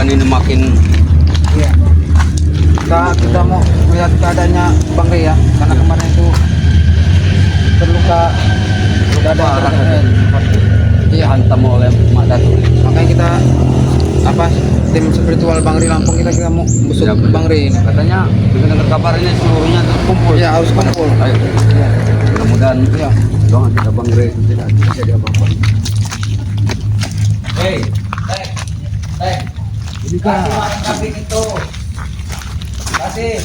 ini makin. Iya. Kita mau melihat keadaannya Bang Rey ya, karena kemarin itu terluka dada. Iya, hantam oleh Mak Datu. Makanya kita tim spiritual Bang Rey Lampung kita mau busuk Ya, Bang Rey ini. Katanya dengar kabar ini seluruhnya terkumpul. Ya harus kumpul. Ayo. Ya. Mudah-mudahan Ya. doa kita Bang Rey itu tidak terjadi apa-apa. Hei, Ini kan makan kambing itu. Kasih,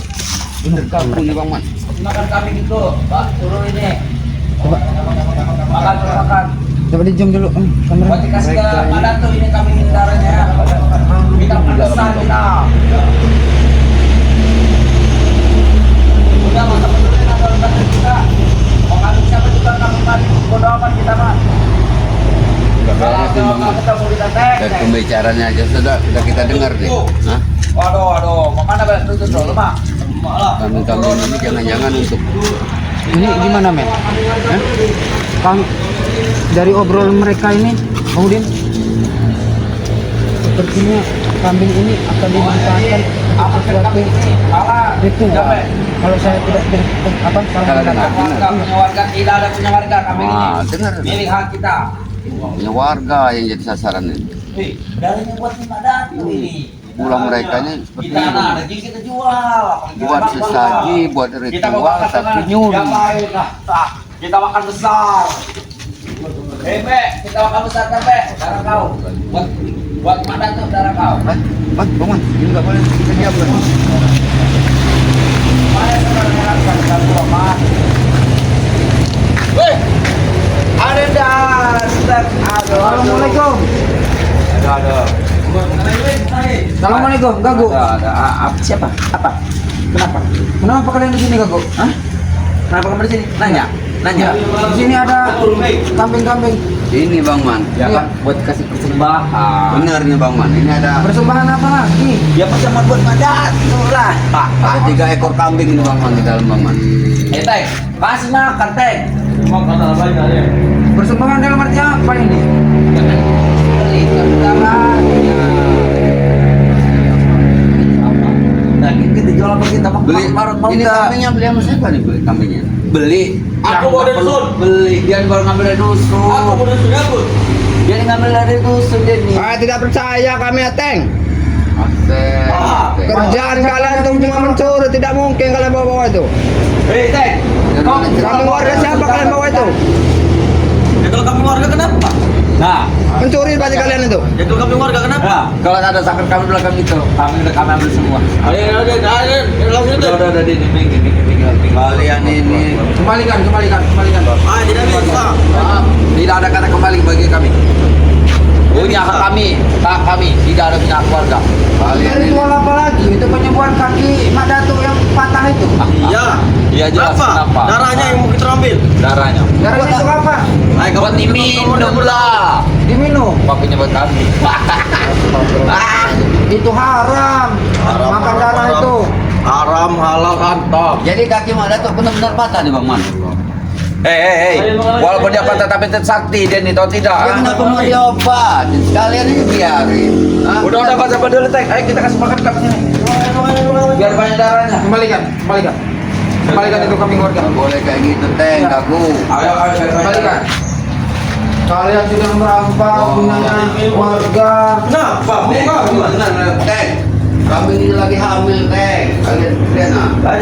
bener kampung nih Bang Man. makan kambing itu. Pak, turun ini. Coba Makan. coba dijam dulu kamera. Buat dikasih ke Padan tuh ini kambing ini darahnya. Kita pesan kita. Udah masa betulin asal kita. Mau kambing siapa juga kambing bodo amat kita mah. Kalau ketemu di Dan tenteng. pembicaranya aja sudah kita dengar deh. Hah? Waduh, mau mana bel? Tuh dulu mah. Kambing-kambing ini jangan-jangan untuk Ini gimana men? Hah? Kang dari obrolan mereka ini, Bang Udin, sepertinya kambing ini akan dimanfaatkan Apa sesuatu Kalah. ritual. Kalau saya tidak salah Salah dengar. Warga punya warga tidak ada punya warga kambing ini. dengar. Milik hak kita. Punya warga yang jadi sasaran ini. Wih, darahnya buat Mbak Datu ini. Pulang mereka ini seperti Kita ini. daging kita jual. Buat sesaji, buat Kita mau ritual, makan tapi dengan nyuri. yang lain lah. Tah, kita makan besar. Be, kita makan besar kan, Be? Darah kau. Buat Mbak Datu darah kau. Bang Man, ini nggak boleh kita diam kan? Mana saudara kan gua mah. Weh. Ada dah. Assalamualaikum. Ada. Assalamualaikum, Gago. Ada. Siapa? Apa? Kenapa? Kenapa kalian di sini, Gago? Hah? Kenapa kamu di sini? Nanya. Di sini ada kambing-kambing. Ini Bang Man. Ya Iya. kan, buat kasih persembahan. Benar nih Bang Man. Ini ada Persembahan apa lagi? Ya persembahan buat Madat. Itulah. ada 3 ekor kambing ini Bang Man di dalam Bang Man. Teng, kasih makan, Teng. Makan apa ini? Persembahan dalam arti apa ini? Beli persembahan. Daging kita jual apa kita Beli marut mau ini enggak? kambingnya beli sama siapa nih beli kambingnya? Beli. Aku mau dari dusun. Beli, dia baru ngambil dari dusun. udah sudah pun. Dia ngambil dari dusun dia nih. Tidak percaya kami, Teng. Ah, Kerjaan kalian itu cuma mencuri, tidak mungkin kalian bawa itu. Hei, Teng. Kambing warga siapa kalian bawa itu? Ya kalau kambing warga kenapa? Nah, Mencuri berarti kalian itu. Ya kalau kambing warga kenapa? kalau ada sakit kami belakang itu, kami udah kami ambil semua. Ayo, langsung Udah di pinggir. Kalian ini Kembalikan. Ah, tidak bisa. maaf, tidak ada kata kembali bagi kami. Punya hak kami, tidak ada punya hak keluarga. Kalian ini Ritual apa lagi? Itu penyembuhan kaki Mak Datu yang patah itu. Iya. Iya jelas kenapa? Darahnya yang mau kita ambil. Darahnya. Darahnya itu apa? Ayo, Buat diminum lah. Diminum. Pakunya buat kami. Itu haram. Makan darah itu. Haram, halal, haram. Jadi kaki Mak Datuk benar-benar patah nih Bang Man. Hei, walaupun dia patah tapi tetap sakti dia nih, tahu tidak? Ya kenapa mau diobatin? Sekalian aja biarin. Hah? Udah baca dulu, Teng. Ayo kita kasih makan kambing ini. Biar banyak darahnya. Kembalikan itu kambing warga. Nggak boleh kayak gitu, Teng, kagu. Ayo, Kembalikan. Kalian sudah merampas punyanya warga. Kenapa? Benar, Teng. Kambing ini lagi hamil, Teng. Kalian lihat nah.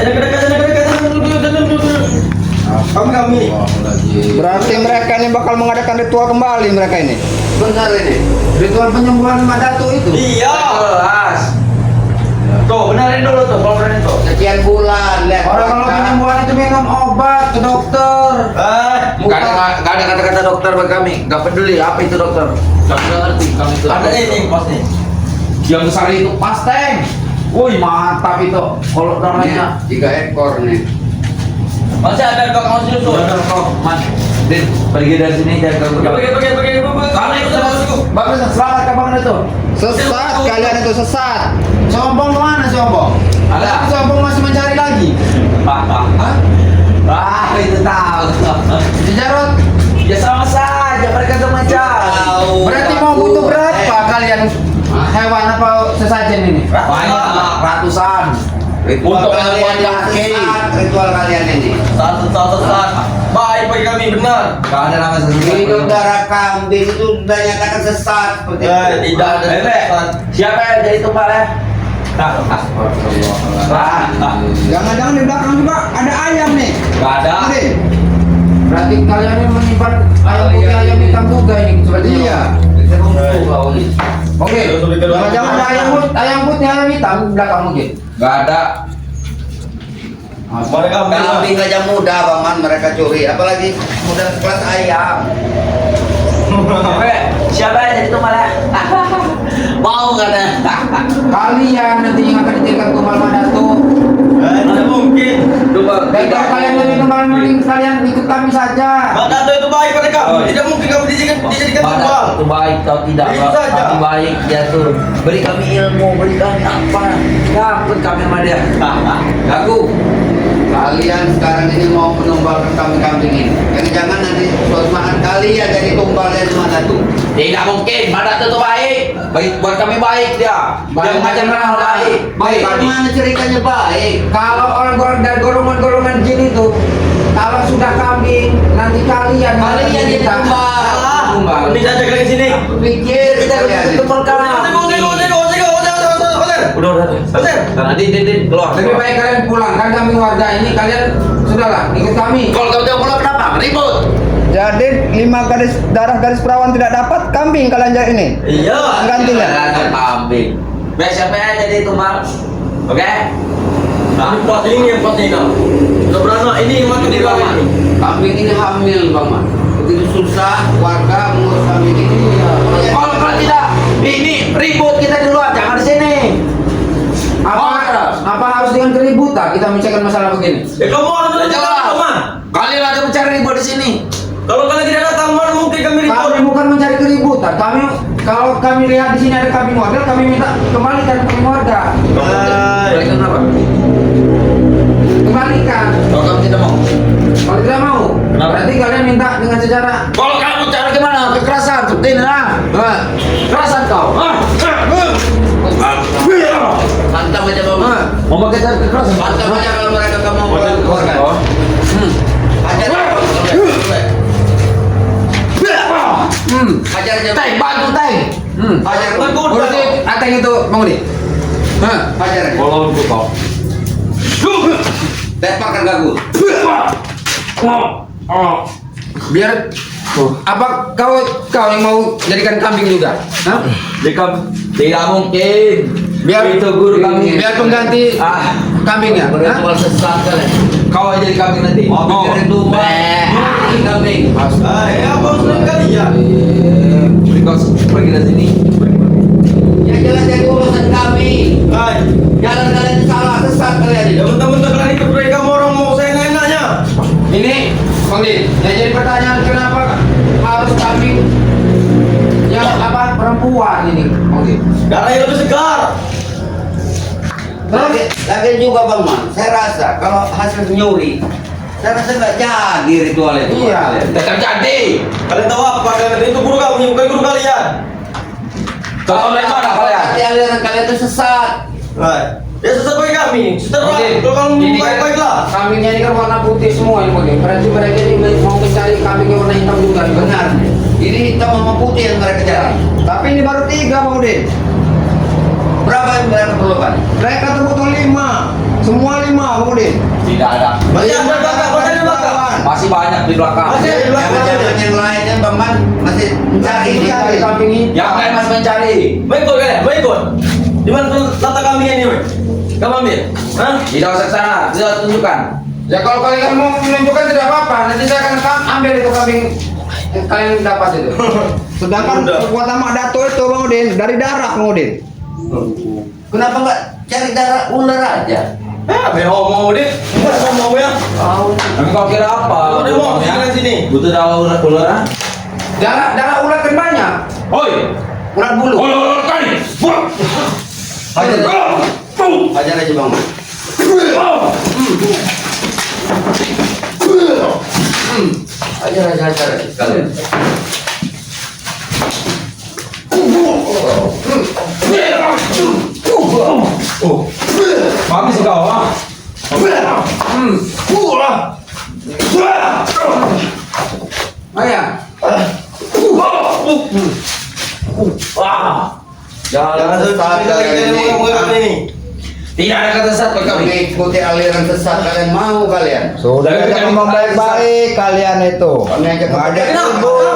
Kami. Berarti mereka ini bakal mengadakan ritual kembali mereka ini. Benar ini. Ritual penyembuhan Mak Datu itu. Iya. Jelas. Tuh, benerin dulu tuh, kalau benerin tuh. Sekian bulan, lihat. Orang kalau penyembuhan itu minum obat ke dokter. Gak ada kata-kata dokter buat kami. Gak peduli apa itu dokter. Kami nggak ngerti kami itu. Ada ini pas nih. Yang besar itu pas, Teng. Wih mantap itu. Kalau darahnya. 3 ekor nih. Masih ada kau susu. Mas, Din, pergi dari sini jangan ganggu. Pergi. Kalau itu masuk. Bagus, selamat kapan itu? Sesat kalian itu sesat. Sombong kemana sombong? Ada. Sombong masih mencari lagi. Ah, itu tahu. Si Jarot, Ya sama saja, mereka sama aja. berarti mau butuh berapa kalian? hewan apa sesajen ini? Banyak, ratusan. Ritual Untuk kalian yang sesat, ritual kalian ini. Sesat. Baik bagi kami benar. Gak ada nama sesat. Minum darah kambing itu sudah nyatakan sesat seperti itu. Tidak ada sesat. Siapa yang jadi tumpal ya? Jangan-jangan di belakang juga ada ayam nih. Gak ada. Ini. Berarti kalian ini menyimpan ayam putih ayam hitam juga ini seperti Iya. Oke. Jangan-jangan ada ayam putih ayam hitam di belakang mungkin. Gak ada. Mereka Kambing aja muda, paman, mereka curi. Apalagi muda sekelas ayam. Siapa yang jadi tumpal ya? Mau kan ya? Kalian nanti yang akan dijadikan tumbal Madato. Tidak mungkin. Dan kalau kalian jadi tumbal mending kalian ikut kami saja. Madato itu baik pada kamu. Tidak mungkin kamu dijadikan tumpal. Itu baik atau tidak, Itu saja. tapi baik dia tuh. Beri kami ilmu, beri kami apa? Dapat kami sama dia. Aku. Kalian sekarang ini mau menumbalkan kambing-kambing ini. Jangan nanti suatu saat kalian jadi tumbal dari mana tuh? Tidak mungkin, Madato itu baik. Baik buat kami baik dia. Dia mengajar hal baik. Baik. Mana ceritanya baik? Kalau orang-orang dari golongan-golongan jin itu, kalau sudah kambing, nanti kalian Kalian jadi tumbal. Ini saja kalian sini. Pikir kita tumbal kambing. Udah. Nanti keluar. lebih baik kalian pulang kan kambing warga ini kalian sudahlah ikut kami. Kalau kamu tidak pulang kenapa? Ribut. Jadi 5 garis perawan tidak dapat kambing kalian jadi ini. Iya. Gantinya. Ada kambing. Baik siapa yang jadi tumbal? Oke? Ini pot ini yang pot ini. Udah beranak ini yang makan di bawah ini. Kambing ini hamil, Bang Man. Begitu susah warga mengurus kambing ini. Kalau tidak, ini ribut kita di luar, jangan di sini. Apa harus dengan keributan kita mencegah masalah begini? Kamu harus Jangan. datang teman. Kalian aja mencari ribut di sini. Kalau kalian tidak datang, mana mungkin kami ribut? Kami bukan mencari keributan. Kalau kami lihat di sini ada kambing warga, kami minta kembalikan kambing warga. Kalian kenapa? Kembalikan. Kalau kamu tidak mau. Kalau tidak mau, Kenapa? berarti kalian minta dengan secara Kalau kamu cara gimana? Kekerasan, seperti ini lah. Kekerasan kau. Mantap aja Bang. mau pakai cara kekerasan. Mantap aja kalau mereka kamu mau keluarkan. Ajar. Ajar aja. Teng, bantu teng. Ajar. Berarti ateng itu bangun nih. Ajar aja. Kalau untuk kau. Lemparkan gagu. Biar apa kau yang mau jadikan kambing juga? Hah? Tidak mungkin. Biar itu guru kami. Biar pengganti kambingnya. Hah? Ritual sesat kalian. Kau yang jadi kambing nanti. Oh. Pikirin tuh. Kambing. Apa sering kalian? Kau pergi dari sini. Ya jelas jadi urusan kami. Hai, Jalan kalian salah, sesat kalian ya itu. bentar-bentar kalian ikut mereka orang mau saya enaknya. Ini Bang Din, yang jadi pertanyaan kenapa harus kambing yang apa perempuan ini Bang Din? Darah yang lebih segar. Lagi juga Bang Man, saya rasa kalau hasil nyuri, saya rasa nggak jadi ritual itu. Iya. Tetap jadi. Kalian tahu apa? Kalian itu guru kami, bukan guru kalian. Kalau dari mana kalian? Aliran kalian itu sesat. Hai, ya sesuai kami. Setelah Oke. kalau kamu Ini kan baik-baiklah. kambingnya ini kan warna putih semua ini Bang Din. Berarti mereka ini mau mencari kambing yang warna hitam juga nih, Benar. Ini hitam sama putih yang mereka cari. Tapi ini baru 3 Bang Udin. Berapa yang mereka perlukan? Mereka tuh butuh 5. Semua 5 Bang Udin. Tidak ada. Masih ada belakang, masih ada belakang. Masih banyak di belakang. Masih ada di belakang. Jangan yang lainnya Bang Man masih mencari. Mencari kambing ini. Yang lain masih mencari. Mau ikut kalian? Mau ikut? Di mana letak kami ini, weh? Kamu ambil? Hah? Tidak usah ke sana, tidak tunjukkan. Ya kalau kalian mau menunjukkan tidak apa-apa, nanti saya akan ambil itu kambing yang kalian dapat itu. Sedangkan Udah. kekuatan Madato itu Bang Udin dari darah Bang Udin. Kenapa nggak cari darah ular aja? Mau deh. Mau ya. Tapi kau kira apa? Kalau dia mau kalian sini. Butuh darah ular? Darah ular kan banyak. Oi, Ular bulu. ular kali. Hajar aja Bang. Hajar aja sekalian. Habis kau ah. Ayah. Jangan sesat kalian ini. Tidak ada kata sesat bagi kami. Mengikuti aliran sesat kalian mau kalian. Sudah kita ngomong baik-baik kalian itu. Kami aja Nggak ada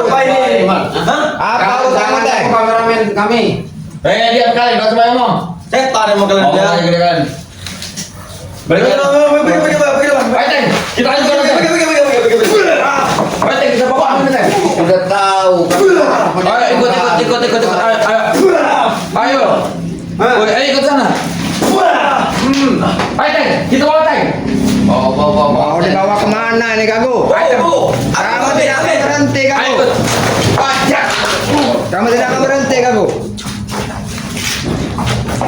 Apa ini? Apa Kamu urusan jangan Teng? aku kameramen kami. Diam kalian, kau semua ngomong. Setan yang mau kalian dia. Kalian. Balik. Baik, Teng. Kita lanjut. Baik, Teng, kita bawa ambil, Teng. Udah tahu. Ayo ikut. Ayo. Ayo ikut sana. Ayo, Teng, kita bawa, Teng. Bawa. Mau dibawa kemana nih Gago? Kamu tidak akan berhenti Ayo Gago. ikut. Pajak. Kamu tidak akan berhenti Gago.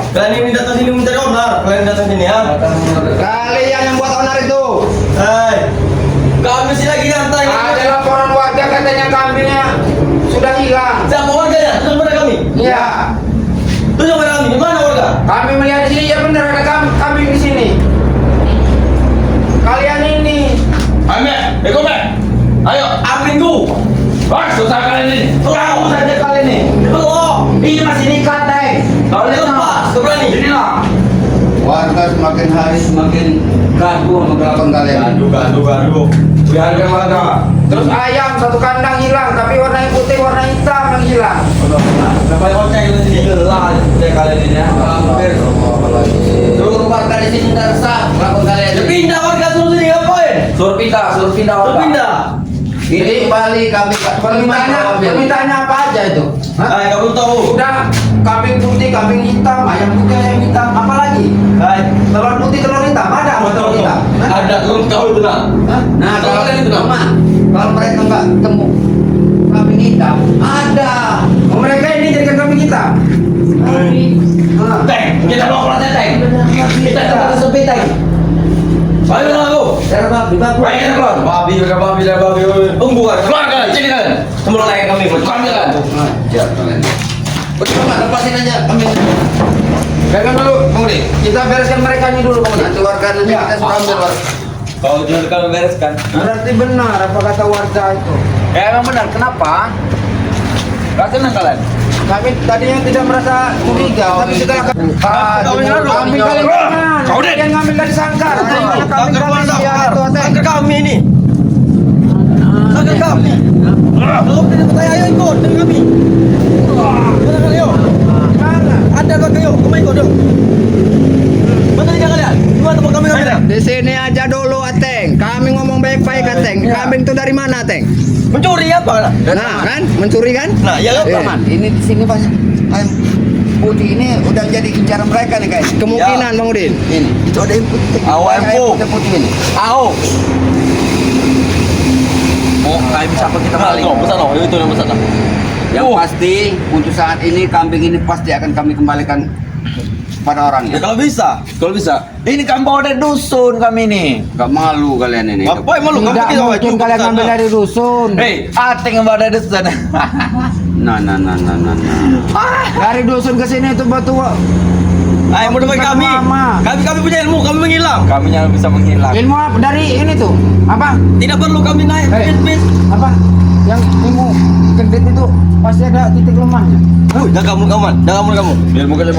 Kalian ini datang sini mencari onar. Kalian datang sini ya. Kalian yang buat onar itu. Hai. Kami sih lagi nyantai. Ada laporan warga katanya kambingnya sudah hilang. Sama warganya, itu kepada kami. Iya. Itu kepada kami. Di mana warga? Kami melihat di sini ya benar ada kambing di sini. Kalian ini Ayo, ikut, Mek. Ayo, aminku. Wah, susah kalian ini. Tahu saja kalian ini. Belum. Ini masih nikah, Teng. Kalau lepas, berani. Inilah. Warga semakin hari semakin gaduh sama belakang kalian. Gaduh. Biarkan warga. terus ayam satu kandang hilang tapi warna putih warna hitam yang hilang. Berapa kocek itu sini gelah kalian ini ya. Hampir. Suruh warga di sini tidak sah belakang kalian. Pindah warga suruh sini ngapain? Suruh pindah warga. Pindah. Ini kembali kami Permintaannya apa aja itu? Hah? Hai, kamu tahu. Udah kambing putih, kambing hitam, ayam putih, ayam hitam, apa lagi? Hai. Telur putih, telur hitam, ada apa telur hitam? Hah? Ada turun kau itu nak. Hah? Nah kalau Kalian itu Mama, kalau mereka nggak temu kambing hitam ada. Oh, mereka ini jadikan kambing hitam. Hah. Teng, kita bawa pelatih, Teng. Kita tetap sepi, Teng. Ayo aku. Cara babi. Ayo kita keluar. Babi. Tunggu kan. Keluar kalian, sini kalian. Kembali lagi kami. Kami kan. Ajar kalian. Percuma lepasin aja kambing. Pegang dulu, Bang Udi. Kita bereskan mereka ini dulu, Bang Udi. Nanti warga nanti Ya. kita suruh ambil warga. Kau jangan kami bereskan. Berarti benar apa kata warga itu. Ya emang benar. Kenapa? Gak senang kalian? Kami tadinya tidak merasa curiga, tapi setelah kambing kalian mana? Kau, Den. Kalian ngambil dari sangkar. Kambing Sangkar kalian mana? ya itu, Teng. Sangkar kami ini. Sangkar kami. Kalau tidak percaya, ayo ikut dengan kami. Mana kalian? Mana? Ada kau kayu, kamu ikut dong. Mana dia kalian? Di mana tempat kami kalian? Di sini aja dulu Ateng. Kami ngomong baik-baik Ateng. Kambing itu dari mana Ateng? Mencuri apa? Nah kan, mencuri kan? Nah, ya kan? Paman, ini di sini banyak ayam putih ini udah jadi incaran mereka nih guys. Kemungkinan Bang Udin. Ini, itu ada yang putih. Ayam putih ini. Au. Oh, kayak bisa apa kita balik? Pesan loh, itu yang pesan. Yang pasti untuk saat ini kambing ini pasti akan kami kembalikan pada Ya orangnya. kalau bisa. Ini kan bawa dari dusun kami nih. Gak malu kalian ini. Apa emang lu Tidak kamu mungkin kalian ngambil dari dusun. Hei, Ateng yang bawa dari dusun. Nah. Dari dusun ke sini itu batu. Ayo mau dengan kami. Lama. Kami punya ilmu, kami menghilang. Kami yang bisa menghilang. Ilmu apa? Dari ini tuh. Apa? Tidak perlu kami naik Hei. bis. Apa? Yang ilmu gendit itu pasti ada titik lemahnya. Jaga mulut kamu. Biar mungkin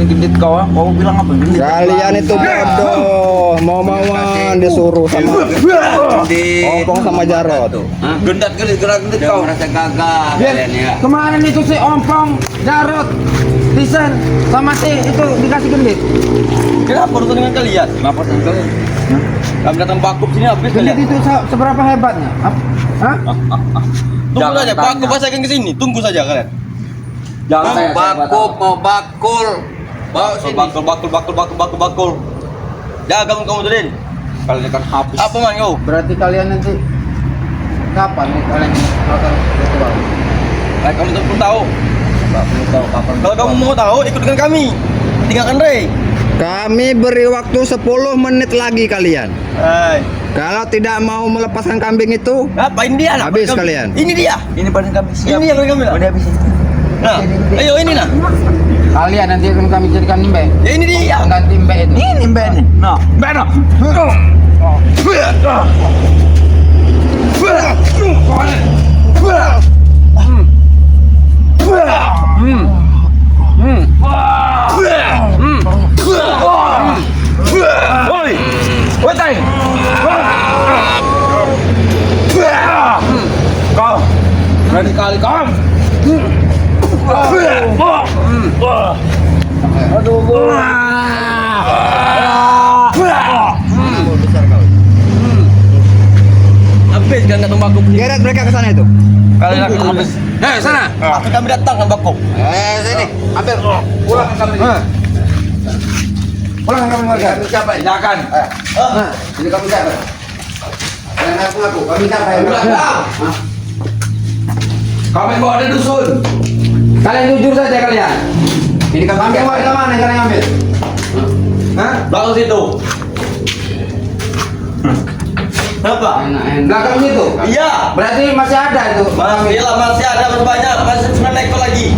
gede kau, kau bilang apa? Gendit. Kalian itu bodoh. Mau-mauan disuruh sama Ompong sama Jarot. Hah? Gendat gendit Udah kau. merasa gagal kalian ya. Kemarin itu si Ompong, Jarot, Tisen, sama si itu dikasih gendit. Kenapa urusan dengan kalian? Kenapa dengan kalian? Kami datang bakup sini habis Gendit kalian. itu seberapa hebatnya? Hah? Tunggu Jangan saja, tanya. bakup pasti akan ke sini. Tunggu saja kalian. Jangan saya Mau bakul. Bawa sini. Bakul. Jaga mulut kamu tuh, Din. Kalian akan habis. Apa man kau? Berarti kalian nanti kapan nih kalian melakukan ritual? Kamu tak perlu tahu. Belum tahu kapan. Kalau kamu mau tahu, ikut dengan kami. Tinggalkan Ray. Kami beri waktu 10 menit lagi kalian. Hai. Kalau tidak mau melepaskan kambing itu, Apa ini dia? Habis kalian. Ini dia. Ini badan kami siap. Ini yang kami lah. Udah habis. Nah, ayo ini nah. Kalian nanti akan kami jadikan imbe. Ya ini dia. Ganti imbe itu. Ini mbak nih. Nah, mbak nah. Oi, oi tay. Kau, berani kali kau. Aduh, habis kan datang bakung. Geret mereka ke sana itu. Kalian akan habis. Sana. Akan kami datang kan bakung. Sini. Ambil. Pulang ke kami. Pulang ke kami warga. Siapa? Silakan. Ini kami siapa? Jangan ngaku. Kami siapa? Kami mau ada dusun. Kalian jujur saja kalian. Ini kami ambil warga mana yang kalian ambil? Hah? Belakang situ. Apa? Belakang itu? Iya. Berarti masih ada itu. Masih lah, masih ada masih banyak, masih 9 ekor lagi.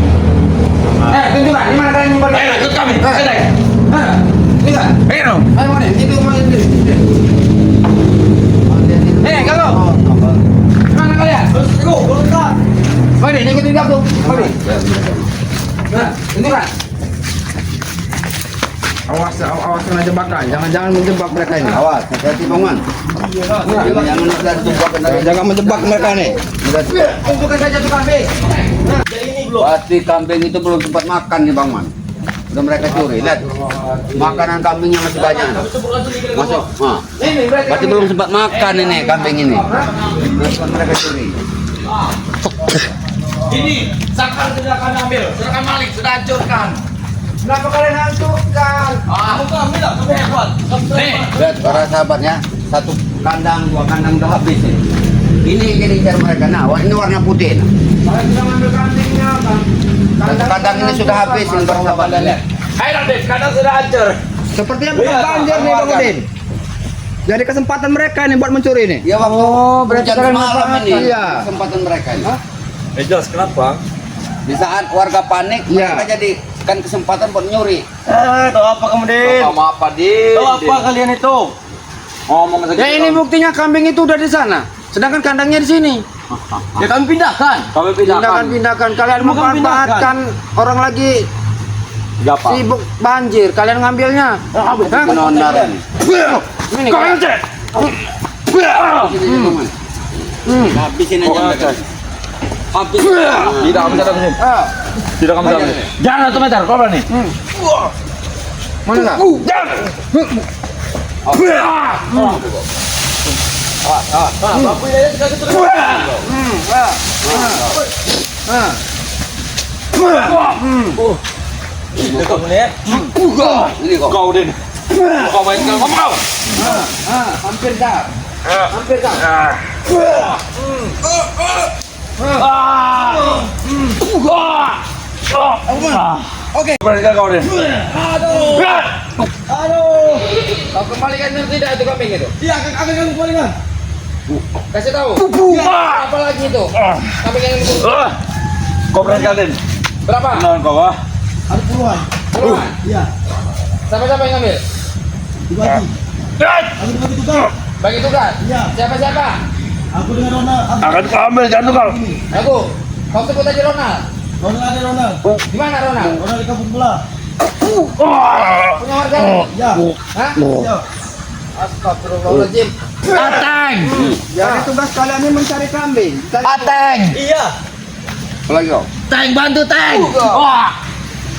Tunjukkan di mana kalian nyimpan? Ayo ikut kami. Ayo naik. Ini kan? Ayo. Ayo mana? Itu mana itu? Kalau mana kalian? Terus go, berangkat. Mana? Ikutin aku. Mana? Nah, tunjukkan. Awas kena jebakan. Jangan menjebak mereka ini. Awas, hati-hati Bang. Jangan ada jebak. Jangan menjebak mereka nih. Tunjukkan saja tuh kambing. Pasti kambing itu belum sempat makan nih Bang Man. Udah mereka curi. Lihat, makanan kambingnya masih banyak. Masuk. Ini mereka. Pasti belum sempat makan ini kambing ini. Mereka curi. Ini sakar sudah akan ambil, sudah akan balik, sudah hancurkan. Kenapa kalian hancurkan? Kamu kami lah, kami hebat. Nih, Lihat para sahabatnya, satu kandang, dua kandang udah habis ini. Ini kejar mereka. Nah, ini warna putih. Nah. Kalian sudah ngambil kambingnya, Bang. Satu kandang ini sudah habis ini para sahabat. Lihat. ayo nanti, kadang sudah hancur. Sepertinya bukan banjir nih Bang Udin. Jadi kesempatan mereka nih buat mencuri nih. Ya waktu berarti hujan kalian malam manfaatkan. ini Iya. kesempatan mereka ini. Jelas kenapa? Di saat warga panik, Iya. mereka jadi kan kesempatan buat nyuri. Tahu apa kamu, Din? Sama apa Din? Tahu apa kalian itu? Ngomong saja. Ya ini buktinya kambing itu udah di sana. Sedangkan kandangnya di sini. Ya kami pindahkan. Kami Pindahkan. Kalian Kamu kan memanfaatkan orang lagi Siapa? sibuk banjir. Kalian ngambilnya. Hah? Benar ini. Ini Kau yang cek. Habisin aja mereka. Habis. Tidak kamu datang sini. Tidak kamu datang sini. Jangan 1 meter, kau berani. Mana enggak? Jangan. Bapak ini sudah keturunan. Ini kamu nih. Ini kok. Kau Din. Kau main kamu kau. Hampir dah. Hampir dah. Oke. Berani kau Din. Kau kembalikan tidak itu kambing itu? Iya, akan kamu kembalikan. Kasih tahu. Apa lagi itu? Kambing yang itu. Kau berani kau Din. Berapa? Benar kau ah. Ada puluhan. Puluhan. Iya. Siapa yang ngambil? Dibagi. Aku dibagi tugas. Bagi tugas. Iya. Siapa? Aku dengan Ronald. Akan kau ambil jangan kau. Aku. Kau sebut aja Ronald. Ronald ada Ronald. Di mana Ronald? Ronald di kampung sebelah. Punya warga ini? Ya. Hah? Ya. Astagfirullahaladzim. Ateng. Jadi tugas kalian ini mencari kambing. Ateng. Iya. Apa lagi kau? Teng bantu Teng. Wah.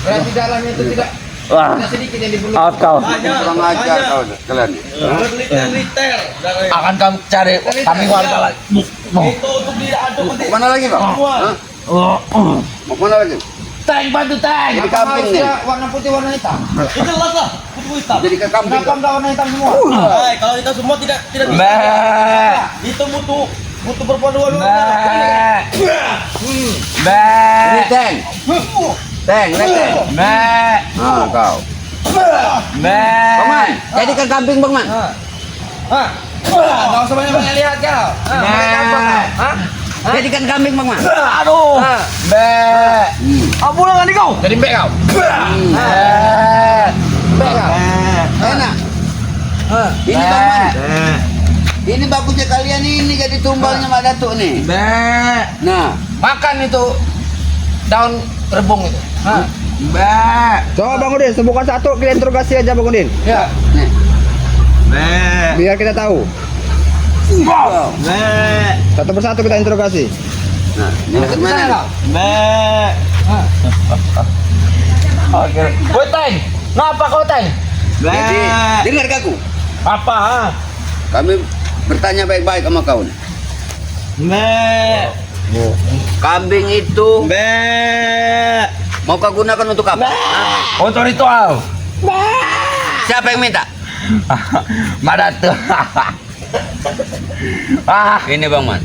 Berarti dalamnya itu tidak Wah. sedikit yang dibeli. Maaf kau. Kurang ajar kau kalian. Liter. Akan kami cari kami warga lagi. Itu untuk diaduk nanti. Mana lagi kau? Hah? Mau mana lagi? Teng bantu Teng. Jadi kambing nih. Warna putih, warna hitam. Itu jelas lah. Putih hitam. Jadi ke kambing. Kenapa enggak warna hitam semua? Hai, kalau kita semua tidak bisa. Itu butuh perpaduan. Ini Teng. Teng, Teng. Ah, kau. Bang Man, jadikan kambing Bang Man. Hah? Enggak usah banyak-banyak lihat kau. Hah? Jadikan kambing Bang Man. Aduh. Be. Hmm. Pulang kan kau? Jadi mbek kau. Mbak kau. Enak. Ini Bang Man. Ini bagusnya kalian ini jadi tumbalnya Mak Datuk nih. Nah, Makan itu daun rebung itu. Coba Bang Udin, sebutkan satu, kita interogasi aja Bang Udin. Ya. nih. Biar kita tahu. Wow. Satu persatu kita interogasi. Nah, ini Di sana mana? kau. Oke. Woi Teng, ngapa kau Teng? Jadi, dengar aku. Apa? Kami bertanya baik-baik sama kau nih. Kambing itu mau kau gunakan untuk apa? Untuk ritual. Siapa yang minta? Madatu. Ini Bang Man.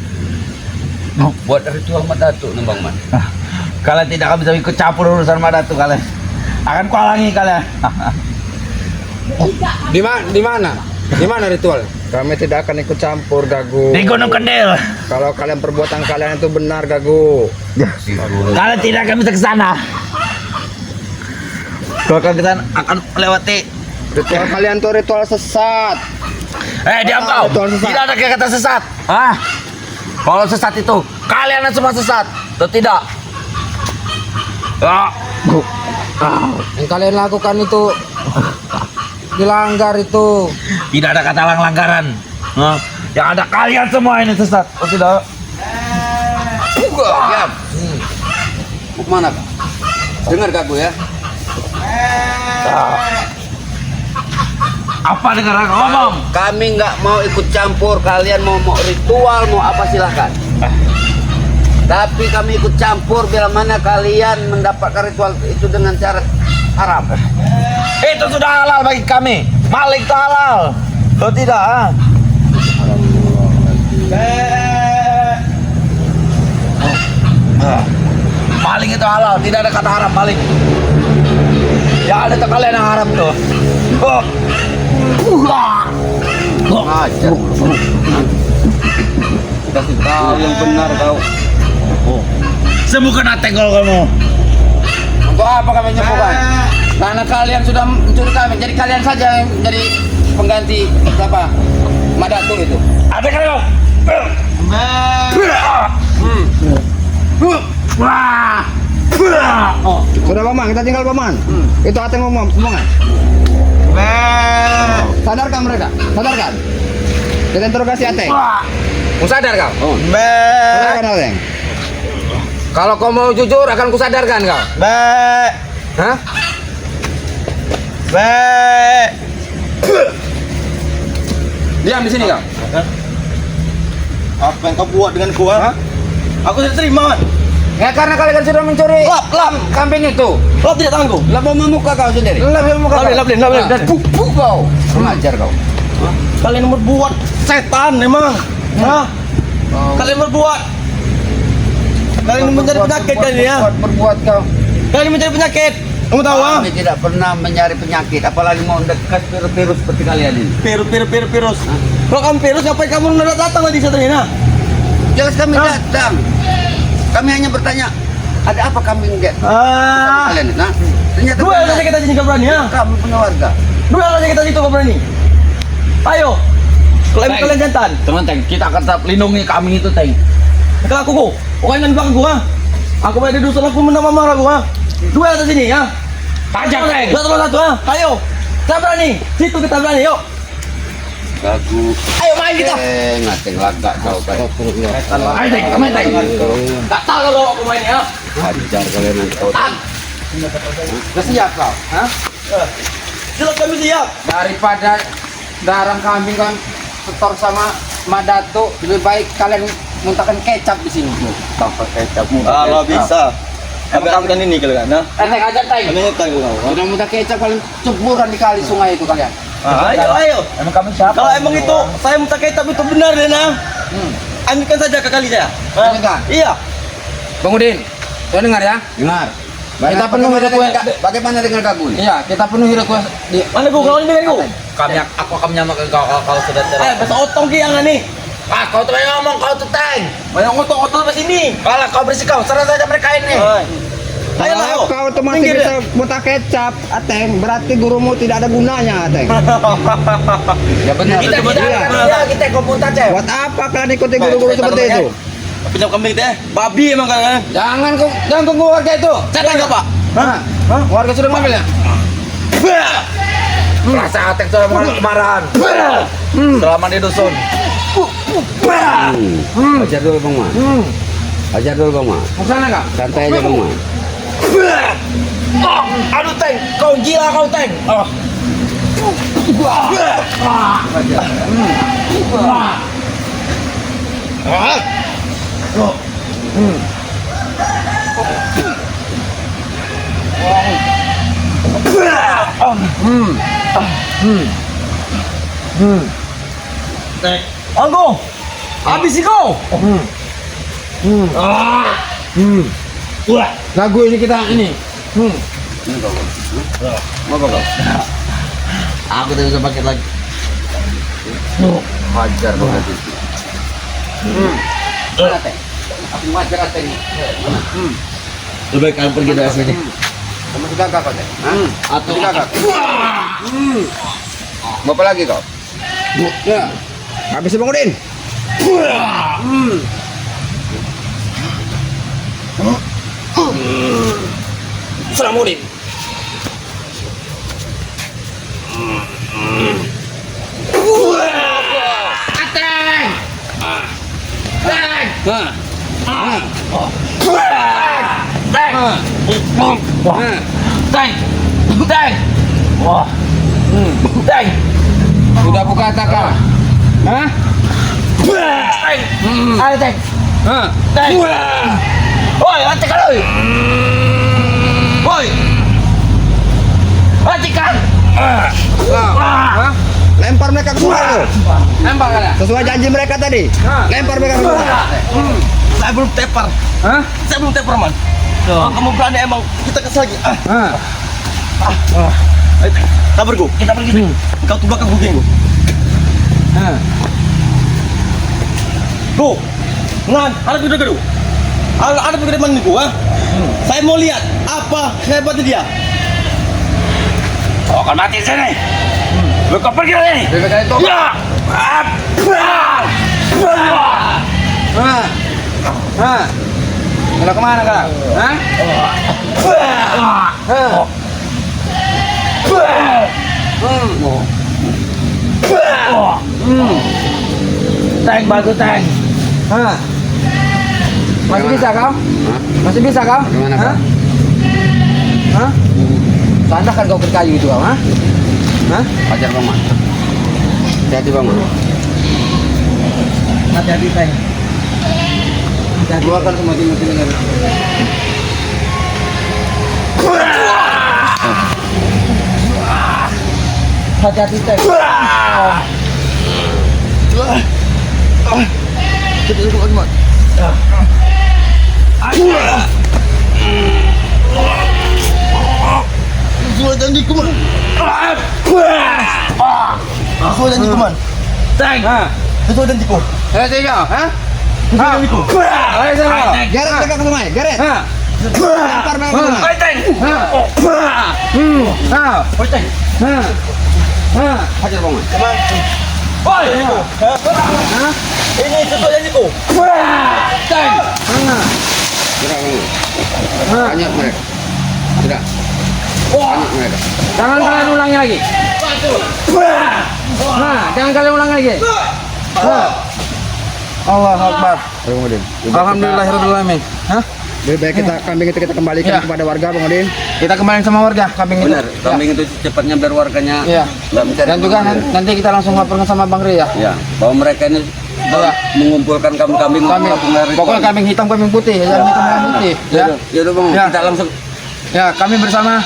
Buat ritual Madatu nih Bang Man. Kalian tidak akan bisa ikut campur urusan Madatu kalian. Akan kuhalangi kalian. Di mana? Di mana ritual? Kami tidak akan ikut campur, Gagu. Di Gunung Kendil. Kalau kalian perbuatan kalian itu benar, Gagu. Kalian tidak akan bisa ke sana. Kalau kalian akan melewati. Ritual kalian tuh ritual sesat. Diam kau. Ritual sesat. Tidak ada kata sesat. Kalau sesat itu kalian semua sesat. Atau tidak? Yang kalian lakukan itu dilanggar itu. Tidak ada kata langgaran. Yang ada kalian semua ini sesat. Oh tidak? Diam. Mau kemana kau? Dengar aku ya. Apa dengar aku ngomong? Kami nggak mau ikut campur. Kalian mau ritual, mau apa silahkan. Tapi kami ikut campur bila mana kalian mendapatkan ritual itu dengan cara haram. Itu sudah halal bagi kami. Maling itu halal. Oh tidak? Maling itu halal. Tidak ada kata haram maling. Ya ada tuh kalian yang haram tuh. Ajar. Kasih tahu yang benar kau. Sembuhkan atengol kamu. Untuk apa kami nyembuhkan? Karena kalian sudah mencuri kami, jadi kalian saja yang jadi pengganti apa? Madatu itu. Ada kalian? Sudah Bang Man, kita tinggal Bang Man. Itu hati ngomong, omongan. Sadarkan mereka, sadarkan. Kita interogasi Ateng. Mau sadar kau? Sadarkan Ateng. Kalau kau mau jujur akan kusadarkan kau. Hah? Diam di sini kau. Apa yang kau buat dengan gua? Aku tidak terima, Man. Ya karena kalian sudah mencuri kambing itu. Lo tidak tangguh. Lapor muka kau sendiri. Lebih muka kau. Lablin. Dan pupuk kau. Mengajar kau. Kalian berbuat setan emang. Kalian berbuat. Kalian mencari penyakit kalian ya. Berbuat kau. Kalian mencari penyakit. Kamu tahu ah? Kami tidak pernah mencari penyakit, apalagi mau dekat virus-virus seperti kalian ini. Virus. Kalau kamu virus, ngapain kamu datang lagi Satrina? Jelas kami datang. Kami hanya bertanya, ada apa kambing dia? Kalian, nah, ternyata Dua saja kita sini kau berani ya. kamu punya warga. Dua saja kita situ kau berani. Ayo. Kalau Teng. kalian jantan. Teman Teng, kita akan tetap lindungi kami itu Teng. Kalau aku go, pokoknya di belakang gua. Aku mau di dusun aku menang marah gua. Dua atas sini ya. Tajam Teng. Satu ayo. Kita berani. Situ kita berani, yuk. Gagu. Ayo main kita. Ngateng lagak kau kan. Ayo Teng, kami Teng. Tak tahu kalau aku main ya. Hajar kalian nanti kau. Sudah siap kau? Hah? Siap kami siap. Daripada darah kambing kan setor sama Madatu, lebih baik kalian muntahkan kecap di sini. Tanpa kecapmu. Kalau bisa. Ambil ini kalian, nah. Teng ajar Teng. Kami ngutang kau. Sudah muntah kecap kalian ceburan di kali sungai itu kalian. Ayo. Emang kami siapa? Kalau emang itu saya minta kitab itu benar ya nah. Ambilkan saja ke kali saya. Ambilkan? Iya. Bang Udin, kau dengar ya? Dengar. Kita penuhi request. Bagaimana dengan Gagu nih? Iya, kita penuhi request di Mana gua kalau ini dengan gua. Aku akan menyamakan kau kalau sudah Ayo, besok otong ki yang nih. Ah, kau tuh yang ngomong, kau tuh Teng. Banyak ngotot-ngotot di sini. Kalah kau bersih kau, serang saja mereka ini. Ayolah, Kalau ayo. kau tuh masih Minggir, bisa botak kecap, Ateng, berarti gurumu tidak ada gunanya, Ateng. Ya benar. Kita betul, tidak betul. ada kita kau muntah cek. Buat apa kalian ikuti guru-guru seperti itu? Pinjam kambing teh. Babi emang kan. Jangan ganggu warga itu. Siapa enggak, Pak? Hah? Warga sudah manggil ya? Rasa atek sudah mengalami kemarahan. Selama di dusun. Ajar dulu Bang Mat. Ajar dulu Bang Mat. Mau sana enggak? Santai aja Bang Mat. Aduh Teng, kau gila kau Teng. Anggo. Habis kau. Lagu ini kita ini. Mau kau? Aku tidak bisa pakai lagi. Hajar Bang Mat. Mana teh? Aku wajar teh ini. Lebih baik kalian pergi dari sini. Kamu sudah kakak teh? Atau Sudah kakak. Mau apa lagi kau? Ya. Habis Bang Udin. Salamuddin. Teng. Teng. Wah. Teng. Sudah buka takah? Hah? Teng. Ayo Teng. Hah? Teng. Woi, hatikan oi. Woi. Hatikan. Hah? Lempar mereka ke sungai tuh. Lempar kan? Sesuai janji mereka tadi. Lempar mereka ke sungai. Saya belum tepar. Hah? Saya belum tepar, Man. Kamu berani emang kita kesel lagi. Hah? Ayo, Teng. Kabar gua. Kita pergi. Kau tuh belakang gua, geng. Hah? Go. Ngan, ada video gaduh. Ada video mana gua? Saya mau lihat apa hebatnya dia. Oh, kan mati sini. Lu kau pergi dari sini. Bebek kali itu. Ya. Hah? Hah? Udah kemana kak? Hah? Hah? Teng bantu Teng. Hah? Masih Bagaimana? bisa kau? Masih bisa kau? Bagaimana, Hah? Kak? Hah? Sandah kan kau ke kayu itu kau? Hah? Hah? Hajar Bang Mat. Hati Bang Mat. Hati-hati Teng. Keluarkan semua timur-timur ini. Hati-hati Teng. Sesuai janjiku, Man. Sesuai janjiku, Man. Teng. Hah? Sesuai janjiku. Hati kau? Hah? Sesuai janjiku. Ayo sana kau. Geret mereka ke sungai. Geret. Hah? Lempar mereka ke sungai. Ayo Teng. Hah? Hah? Oi, Teng. Hah? Hah? Hajar Bang Mat. Oi. Ini sesuai janjiku. Teng. Hah? Gerak Bang Mat. Hah? Banyak mereka. Tidak. Banyak mereka. Jangan kalian ulangi lagi. Nah, jangan kalian ulangi lagi. Hah? Allah Akbar. Bang Udin. Alhamdulillahirabbil alamin. Hah? Lebih baik kita kambing itu kita kembalikan Ya. kepada warga Bang Udin. Kita kembaliin sama warga kambing itu. Benar. Kambing itu cepatnya biar warganya Ya. nggak mencari. Dan juga nanti kita langsung laporkan sama Bang Ri ya. Ya, bahwa mereka ini Ya. mengumpulkan kambing-kambing Kambing, untuk melakukan ritual. pokoknya kambing hitam, kambing putih, yang hitam, kambing putih. Ya. Ya udah Bang, Ya. kita langsung Ya, kami bersama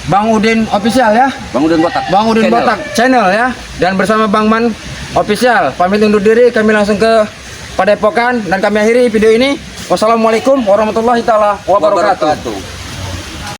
Bang Udin official ya. Bang Udin Botak. Bang Udin Channel. Botak channel ya. Dan bersama Bang Man official. Pamit undur diri, kami langsung ke Padepokan dan kami akhiri video ini. Wassalamualaikum warahmatullahi taala wabarakatuh. Wabarakatuh.